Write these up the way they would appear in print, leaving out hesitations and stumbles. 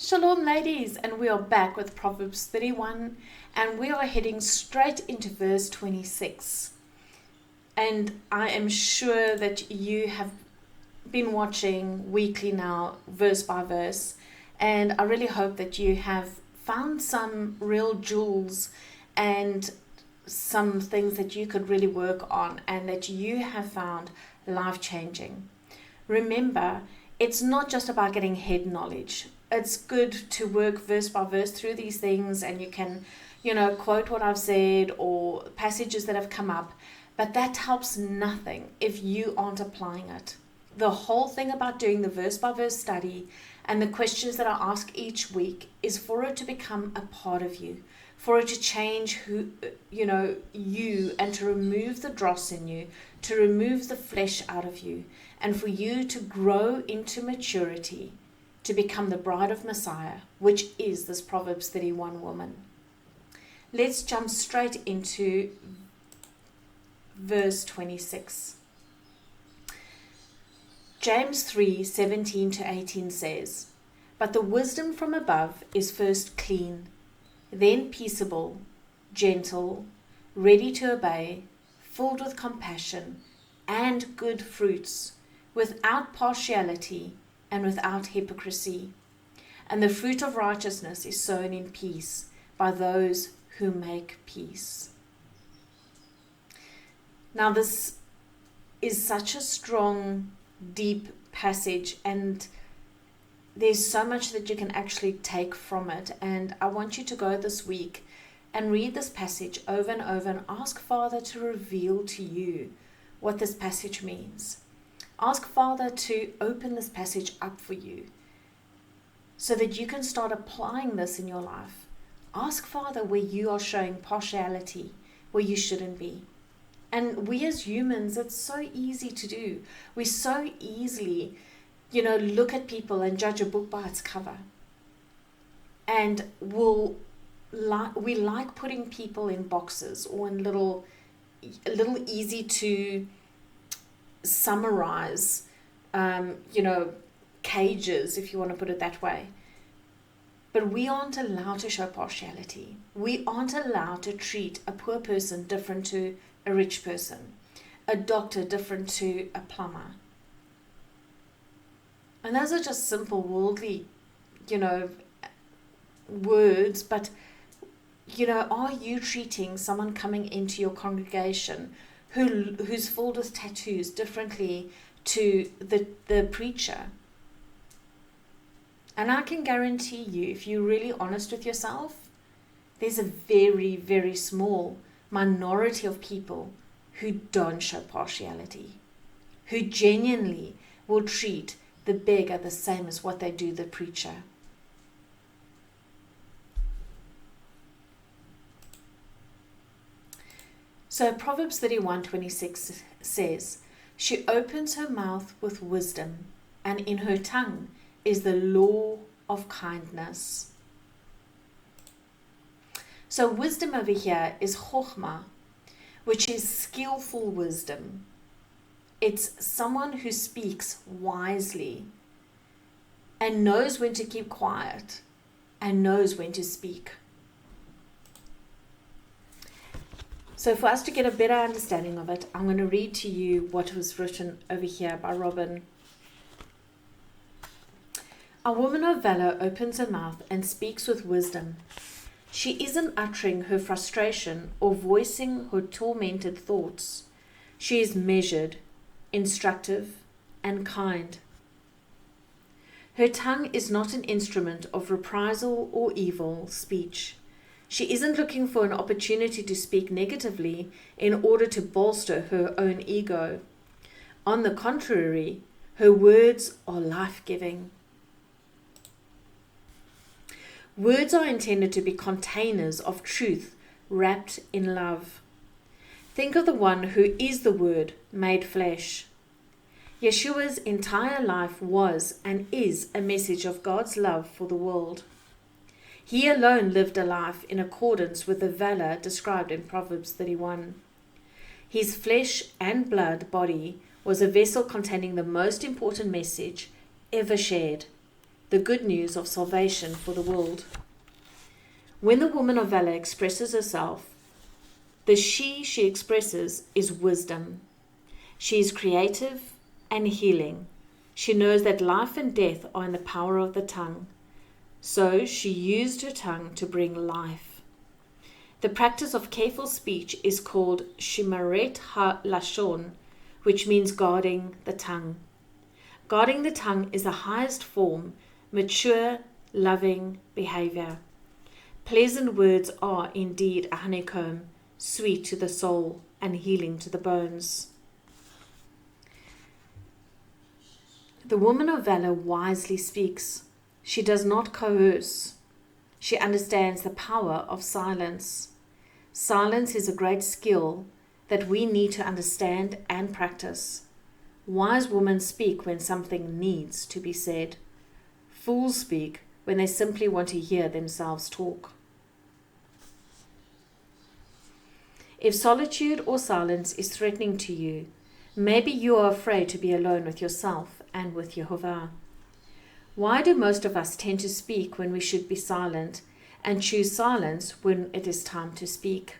Shalom ladies, and we are back with Proverbs 31 and we are heading straight into verse 26. And I am sure that you have been watching weekly now, verse by verse, and I really hope that you have found some real jewels and some things that you could really work on and that you have found life-changing. Remember, it's not just about getting head knowledge. It's good to work verse by verse through these things, and you can, quote what I've said or passages that have come up, but that helps nothing if you aren't applying it. The whole thing about doing the verse by verse study and the questions that I ask each week is for it to become a part of you, for it to change you, and to remove the dross in you, to remove the flesh out of you, and for you to grow into maturity, to become the bride of Messiah, which is this Proverbs 31 woman. Let's jump straight into verse 26. James 3:17-18 says, "But the wisdom from above is first clean, then peaceable, gentle, ready to obey, filled with compassion and good fruits, without partiality and without hypocrisy. And the fruit of righteousness is sown in peace by those who make peace." Now this is such a strong, deep passage, and there's so much that you can actually take from it. And I want you to go this week and read this passage over and over and ask Father to reveal to you what this passage means. Ask Father to open this passage up for you so that you can start applying this in your life. Ask Father where you are showing partiality, where you shouldn't be. And we as humans, it's so easy to do. We so easily, look at people and judge a book by its cover. And we like putting people in boxes or in little easy to summarize, cages, if you want to put it that way. But we aren't allowed to show partiality. We aren't allowed to treat a poor person different to a rich person, a doctor different to a plumber. And those are just simple worldly, words, but, are you treating someone coming into your congregation who's filled with tattoos differently to the preacher? And I can guarantee you, if you're really honest with yourself, there's a very, very small minority of people who don't show partiality, who genuinely will treat the beggar the same as what they do the preacher. So Proverbs 31:26 says, "She opens her mouth with wisdom, and in her tongue is the law of kindness." So wisdom over here is chokhmah, which is skillful wisdom. It's someone who speaks wisely and knows when to keep quiet and knows when to speak. So for us to get a better understanding of it, I'm going to read to you what was written over here by Robin. "A woman of valor opens her mouth and speaks with wisdom. She isn't uttering her frustration or voicing her tormented thoughts. She is measured, instructive, and kind. Her tongue is not an instrument of reprisal or evil speech. She isn't looking for an opportunity to speak negatively in order to bolster her own ego. On the contrary, her words are life-giving. Words are intended to be containers of truth wrapped in love. Think of the one who is the Word made flesh. Yeshua's entire life was and is a message of God's love for the world. He alone lived a life in accordance with the valor described in Proverbs 31. His flesh and blood body was a vessel containing the most important message ever shared. the good news of salvation for the world. When the woman of valor expresses herself, the she expresses is wisdom. She is creative and healing. She knows that life and death are in the power of the tongue. So she used her tongue to bring life. The practice of careful speech is called shimaret ha-lashon, which means guarding the tongue. Guarding the tongue is the highest form, mature, loving behavior. Pleasant words are indeed a honeycomb, sweet to the soul and healing to the bones. The woman of valor wisely speaks. She does not coerce. She understands the power of silence. Silence is a great skill that we need to understand and practice. Wise women speak when something needs to be said. Fools speak when they simply want to hear themselves talk. If solitude or silence is threatening to you, maybe you are afraid to be alone with yourself and with Yehovah. Why do most of us tend to speak when we should be silent and choose silence when it is time to speak?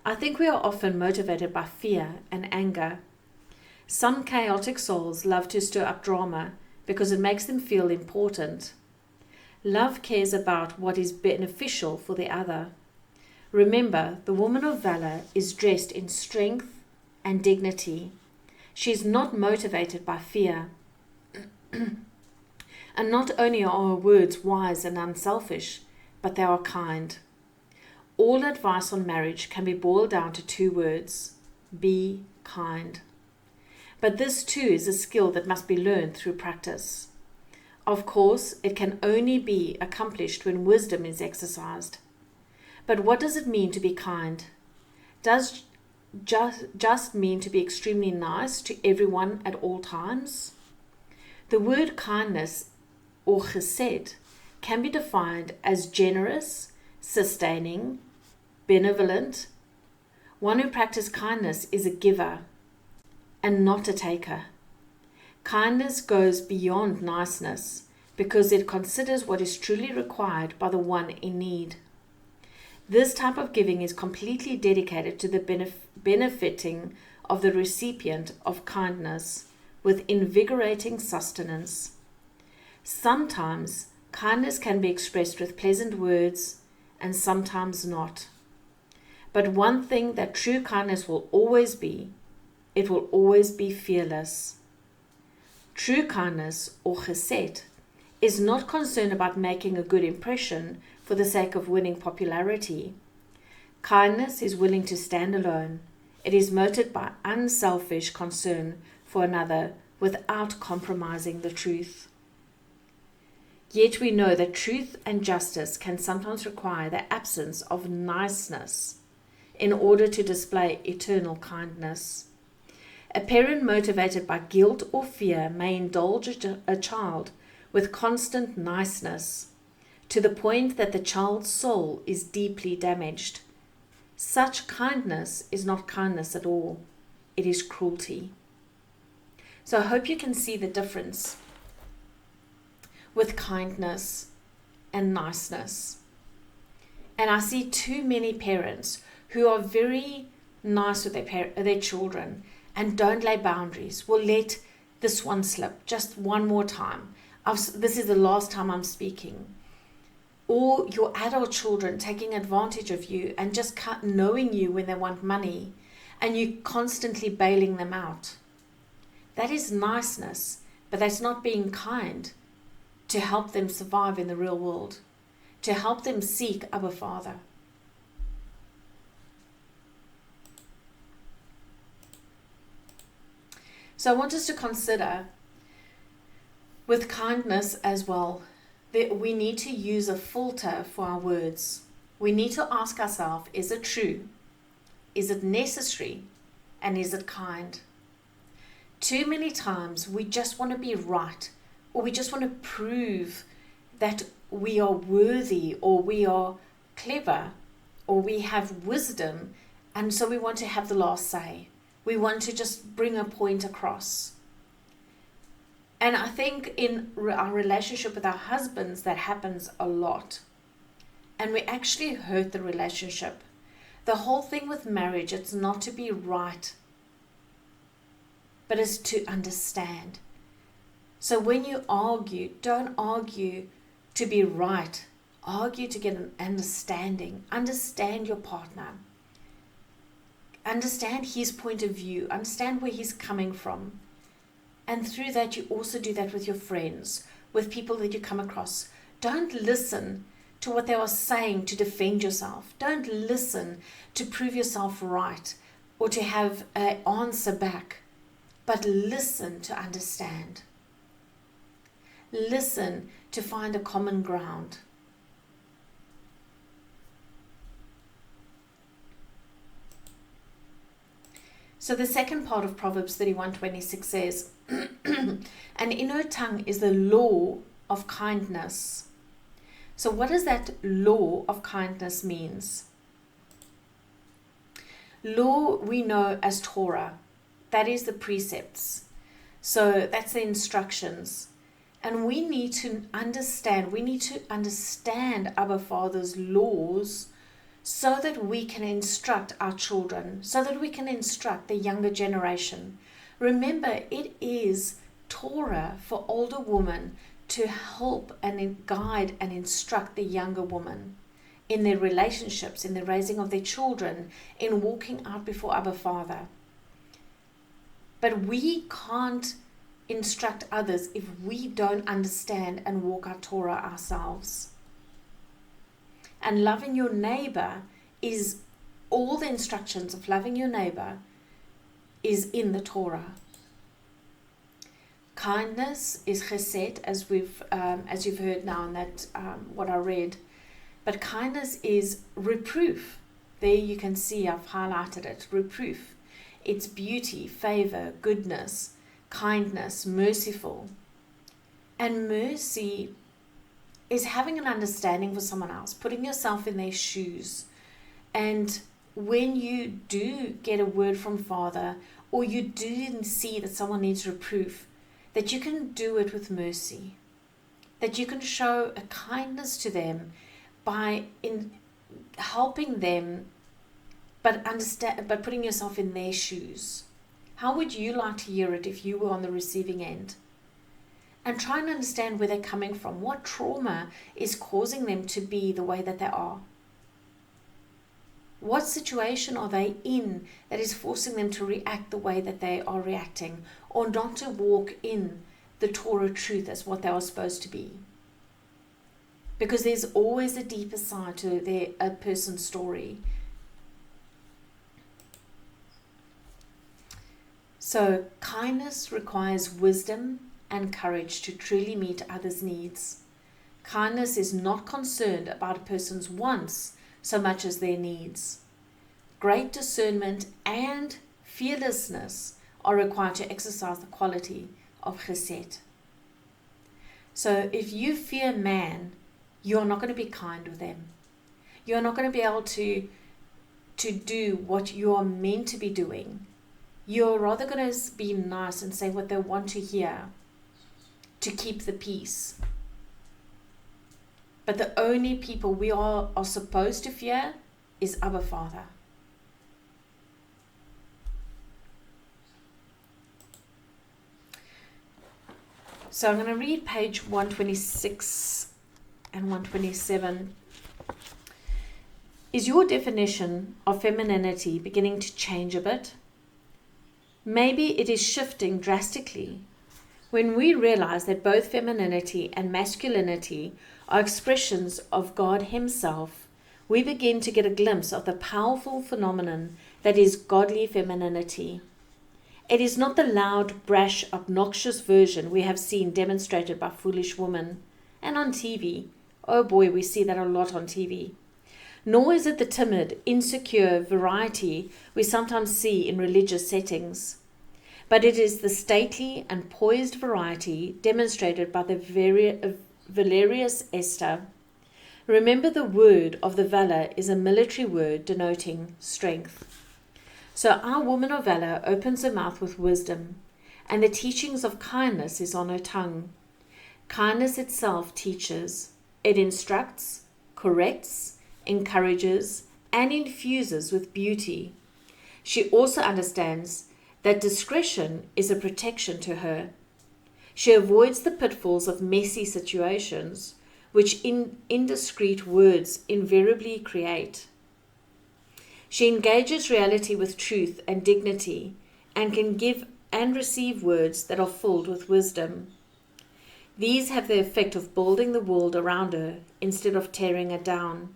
I think we are often motivated by fear and anger. Some chaotic souls love to stir up drama because it makes them feel important. Love cares about what is beneficial for the other. Remember, the woman of valor is dressed in strength and dignity. She is not motivated by fear. And not only are her words wise and unselfish, but they are kind. All advice on marriage can be boiled down to 2 words: be kind. But this too is a skill that must be learned through practice. Of course, it can only be accomplished when wisdom is exercised. But what does it mean to be kind? Does just mean to be extremely nice to everyone at all times? The word kindness, or chesed, can be defined as generous, sustaining, benevolent. One who practices kindness is a giver and not a taker. Kindness goes beyond niceness because it considers what is truly required by the one in need. This type of giving is completely dedicated to the benefiting of the recipient of kindness with invigorating sustenance. Sometimes kindness can be expressed with pleasant words and sometimes not. But one thing that true kindness will always be, it will always be fearless. True kindness, or chesed, is not concerned about making a good impression for the sake of winning popularity. Kindness is willing to stand alone. It is motivated by unselfish concern for another without compromising the truth. Yet we know that truth and justice can sometimes require the absence of niceness in order to display eternal kindness. A parent motivated by guilt or fear may indulge a child with constant niceness to the point that the child's soul is deeply damaged. Such kindness is not kindness at all. It is cruelty. So I hope you can see the difference with kindness and niceness. And I see too many parents who are very nice with their children and don't lay boundaries, will let this one slip just one more time. This is the last time I'm speaking. Or your adult children taking advantage of you and just knowing you when they want money and you constantly bailing them out. That is niceness, but that's not being kind to help them survive in the real world, to help them seek Abba Father. So I want us to consider with kindness as well, that we need to use a filter for our words. We need to ask ourselves, is it true? Is it necessary? And is it kind? Too many times we just want to be right, or we just want to prove that we are worthy, or we are clever, or we have wisdom, and so we want to have the last say. We want to just bring a point across. And I think in our relationship with our husbands, that happens a lot. And we actually hurt the relationship. The whole thing with marriage, it's not to be right, but it's to understand. So when you argue, don't argue to be right. Argue to get an understanding. Understand your partner. Understand his point of view. Understand where he's coming from. And through that, you also do that with your friends, with people that you come across. Don't listen to what they are saying to defend yourself. Don't listen to prove yourself right or to have an answer back, but listen to understand. Listen to find a common ground. So the second part of Proverbs 31:26 says, and in her tongue is the law of kindness. So what does that law of kindness means? Law we know as Torah. That is the precepts. So that's the instructions. And we need to understand Abba Father's laws so that we can instruct our children, so that we can instruct the younger generation. Remember, it is Torah for older women to help and guide and instruct the younger woman in their relationships, in the raising of their children, in walking out before Abba Father. But we can't instruct others if we don't understand and walk our Torah ourselves. And loving your neighbor is, all the instructions of loving your neighbor is in the Torah. Kindness is chesed, as you've heard now in that what I read. But kindness is reproof. There you can see I've highlighted it. Reproof. It's beauty, favor, goodness, kindness, merciful. And mercy is having an understanding for someone else, putting yourself in their shoes. And when you do get a word from Father, or you do see that someone needs reproof, that you can do it with mercy, that you can show a kindness to them by helping them, but putting yourself in their shoes. How would you like to hear it if you were on the receiving end? And try and understand where they're coming from. What trauma is causing them to be the way that they are? What situation are they in that is forcing them to react the way that they are reacting, or not to walk in the Torah truth as what they are supposed to be? Because there's always a deeper side to a person's story. So kindness requires wisdom and courage to truly meet others' needs. Kindness is not concerned about a person's wants so much as their needs. Great discernment and fearlessness are required to exercise the quality of chesed. So if you fear man, you're not going to be kind with them. You're not going to be able to do what you are meant to be doing. You're rather going to be nice and say what they want to hear to keep the peace. But the only people we are supposed to fear is Abba Father. So I'm going to read page 126 and 127. Is your definition of femininity beginning to change a bit? Maybe it is shifting drastically. When we realize that both femininity and masculinity are expressions of God Himself, we begin to get a glimpse of the powerful phenomenon that is godly femininity. It is not the loud, brash, obnoxious version we have seen demonstrated by foolish women and on TV. Oh boy, we see that a lot on TV. Nor is it the timid, insecure variety we sometimes see in religious settings. But it is the stately and poised variety demonstrated by the valerious Esther. Remember, the word of the Valour is a military word denoting strength. So our woman of valor opens her mouth with wisdom, and the teachings of kindness is on her tongue. Kindness itself teaches. It instructs, corrects, encourages, and infuses with beauty. She also understands that discretion is a protection to her. She avoids the pitfalls of messy situations, which indiscreet words invariably create. She engages reality with truth and dignity, and can give and receive words that are filled with wisdom. These have the effect of building the world around her instead of tearing it down.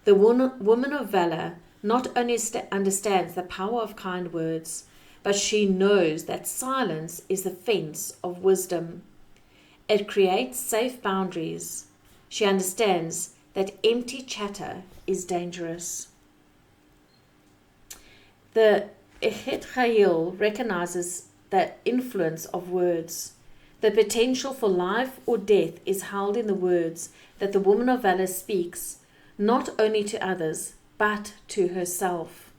The woman of valor not only understands the power of kind words, but she knows that silence is the fence of wisdom. It creates safe boundaries. She understands that empty chatter is dangerous. The Echet Chayil recognizes the influence of words. The potential for life or death is held in the words that the woman of valor speaks, not only to others, but to herself.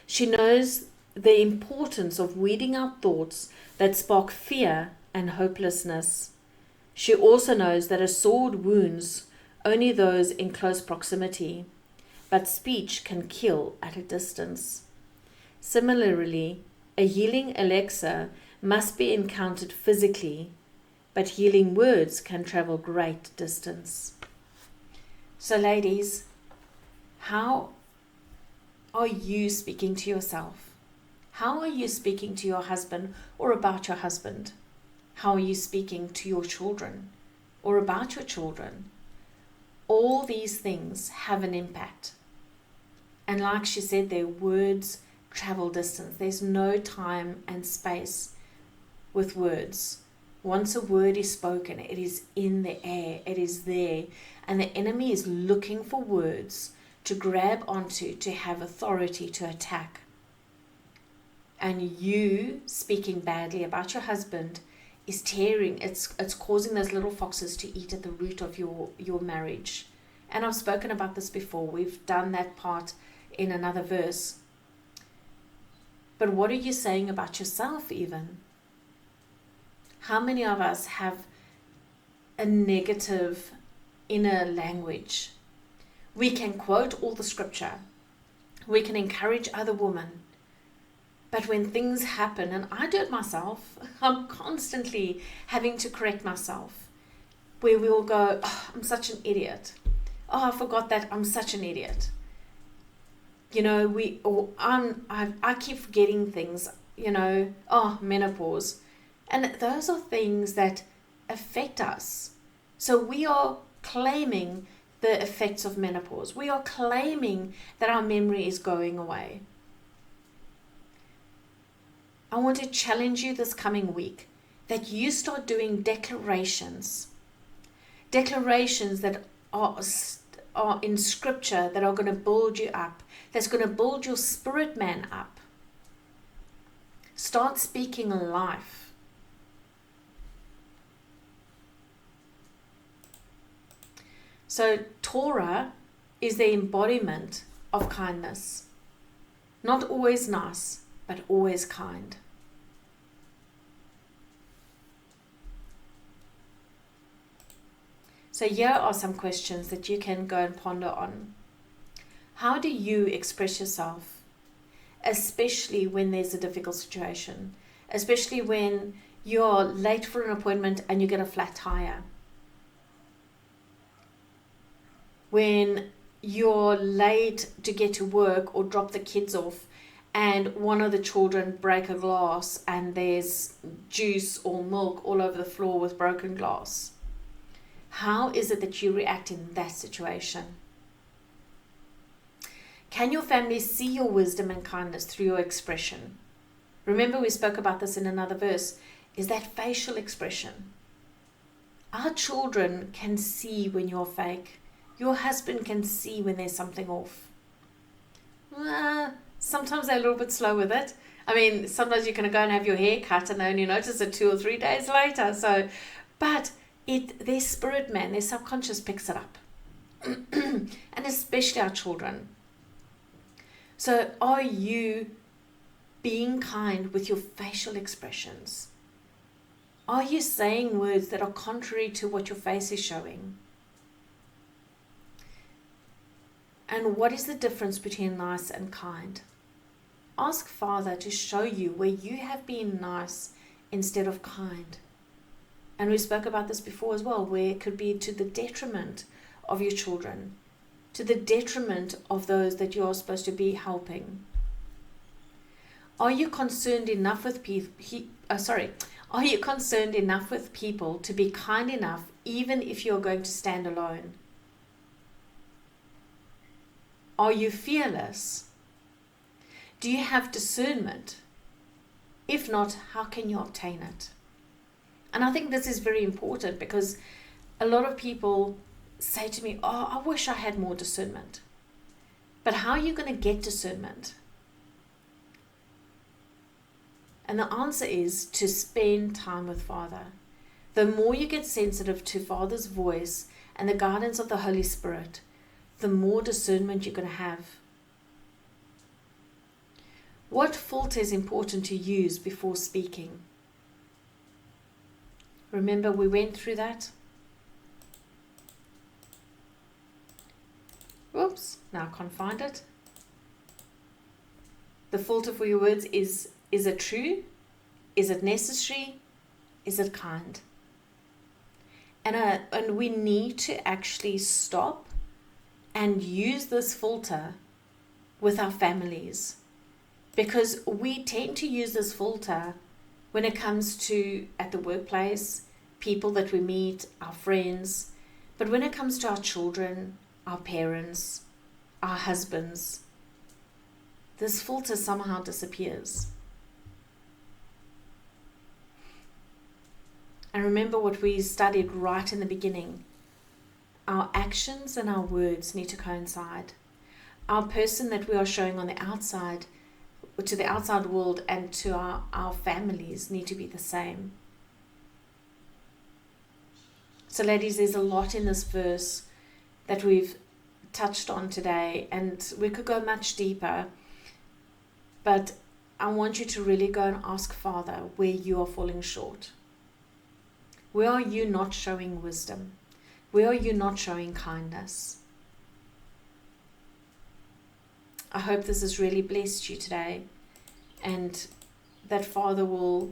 She knows the importance of weeding out thoughts that spark fear and hopelessness. She also knows that a sword wounds only those in close proximity, but speech can kill at a distance. Similarly, a healing elixir must be encountered physically, but healing words can travel great distance. So ladies, how are you speaking to yourself? How are you speaking to your husband or about your husband? How are you speaking to your children or about your children? All these things have an impact. And like she said, their words travel distance. There's no time and space with words. Once a word is spoken, it is in the air, it is there. And the enemy is looking for words to grab onto, to have authority to attack. And you speaking badly about your husband is tearing, it's causing those little foxes to eat at the root of your marriage. And I've spoken about this before. We've done that part in another verse. But what are you saying about yourself even? How many of us have a negative inner language? We can quote all the scripture. We can encourage other women. But when things happen, and I do it myself, I'm constantly having to correct myself, where we will go, oh, I'm such an idiot. Oh, I forgot that, I'm such an idiot. You know, I keep forgetting things, you know, menopause. And those are things that affect us. So we are claiming the effects of menopause. We are claiming that our memory is going away. I want to challenge you this coming week that you start doing declarations that are in scripture, that are going to build you up, that's going to build your spirit man up. Start speaking life. So Torah is the embodiment of kindness. Not always nice, but always kind. So here are some questions that you can go and ponder on. How do you express yourself, especially when there's a difficult situation, especially when you're late for an appointment and you get a flat tire? When you're late to get to work or drop the kids off and one of the children break a glass and there's juice or milk all over the floor with broken glass. How is it that you react in that situation? Can your family see your wisdom and kindness through your expression? Remember, we spoke about this in another verse, is that facial expression. Our children can see when you're fake. Your husband can see when there's something off. Sometimes they're a little bit slow with it. I mean, sometimes you're going to go and have your hair cut and they only notice it 2 or 3 days later. But their spirit man, their subconscious picks it up. And especially our children. So are you being kind with your facial expressions? Are you saying words that are contrary to what your face is showing? And what is the difference between nice and kind? Ask Father to show you where you have been nice instead of kind. And we spoke about this before as well, where it could be to the detriment of your children, to the detriment of those that you are supposed to be helping. Are you concerned enough with Are you concerned enough with people to be kind enough even if you're going to stand alone? Are you fearless? Do you have discernment? If not, how can you obtain it? And I think this is very important, because a lot of people say to me, oh, I wish I had more discernment. But how are you going to get discernment? And the answer is to spend time with Father. The more you get sensitive to Father's voice and the guidance of the Holy Spirit, the more discernment you're going to have. What filter is important to use before speaking? Remember, we went through that. Whoops, now I can't find it. The filter for your words is it true? Is it necessary? Is it kind? And we need to actually stop and use this filter with our families, because we tend to use this filter when it comes to at the workplace, people that we meet, our friends. But when it comes to our children, our parents, our husbands, this filter somehow disappears. And remember what we studied right in the beginning. Our actions and our words need to coincide. Our person that we are showing on the outside, to the outside world and to our families, need to be the same. So ladies, there's a lot in this verse that we've touched on today, and we could go much deeper, but I want you to really go and ask Father where you are falling short. Where are you not showing wisdom? Where are you not showing kindness? I hope this has really blessed you today, and that Father will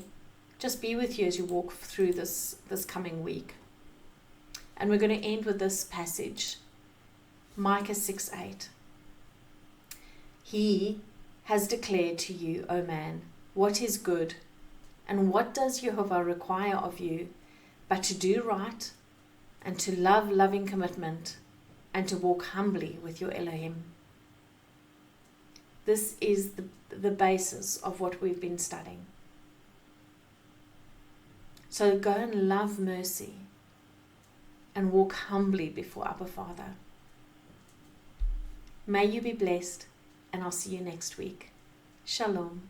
just be with you as you walk through this coming week. And we're going to end with this passage, Micah 6:8. He has declared to you, O man, what is good, and what does Jehovah require of you, but to do right, and to love loving commitment, and to walk humbly with your Elohim. This is the basis of what we've been studying. So go and love mercy and walk humbly before Abba Father. May you be blessed, and I'll see you next week. Shalom.